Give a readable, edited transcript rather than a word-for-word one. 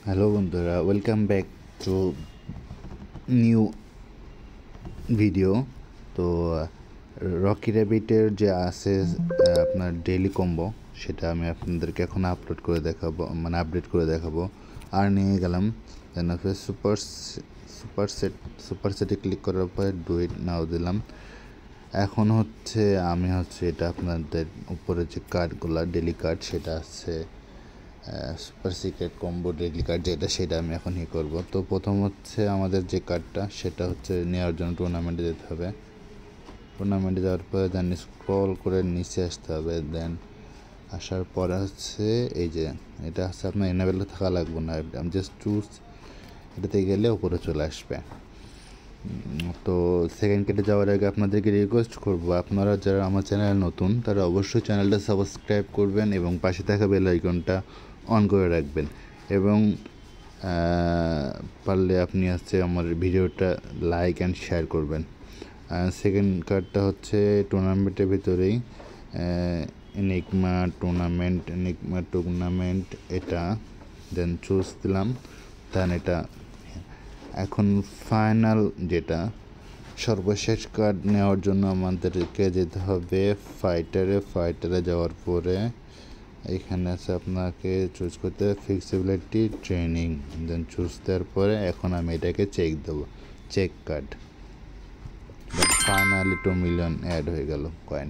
Hello বন্ধুরা, welcome back to new video. তো Rocky র্যাবিটের যে আছে আপনার ডেইলি কম্বো, সেটা আমি আপনাদেরকে এখন আপলোড করে দেখাবো, মানে আপডেট করে দেখাবো। আর নিয়ে গেলাম দেন সুপার সেটে ক্লিক করার পরে ডু ইট নাও দিলাম। এখন আমি এটা আপনাদের উপরে যে কার্ডগুলো ডেইলি কার্ড, সেটা আছে super secret combo daily card সেটা আমি এখন করব। তো প্রথম আমাদের যে কার্ডটা, সেটা নেওয়ার জন্য টুর্নামেন্টে যেতে হবে। টুর্নামেন্টে যাওয়ার পরে দেন স্ক্রল করে নিচে আসতে হবে। দেন আসার পরে এই যে এটা আপনার এনাবেল থাকা লাগবে না, আমি জাস্ট চুজ এটাতে গেলে উপরে চলে আসবে। তো সেকেন্ড কেটে যাওয়ার আগে আপনাদেরকে রিকোয়েস্ট করব, আপনারা যারা আমার চ্যানেল নতুন তারা অবশ্যই চ্যানেলটা সাবস্ক্রাইব করবেন এবং পাশে থাকা বেল আইকনটা অন করে রাখবেন। এবং পারলে আপনি আমার ভিডিওটা লাইক অ্যান্ড শেয়ার করবেন। সেকেন্ড কার্ডটা টুর্নামেন্টের ভিতরেই এনিগমা টুর্নামেন্ট এটা দেন চুজ দিলাম। দেন এটা এখন ফাইনাল যেটা সর্বশেষ কার্ড নেওয়ার জন্য আমাদেরকে যেতে হবে ফাইটারে যাওয়ার পরে এখানে আপনাকে চুজ করতে হবে ফ্লেক্সিবিলিটি ট্রেনিং। দেন চুজ দেওয়ার পরে এখন আমি এটাকে চেক দেবো, check card. Finally 2 million add হয়ে গেল কয়েন।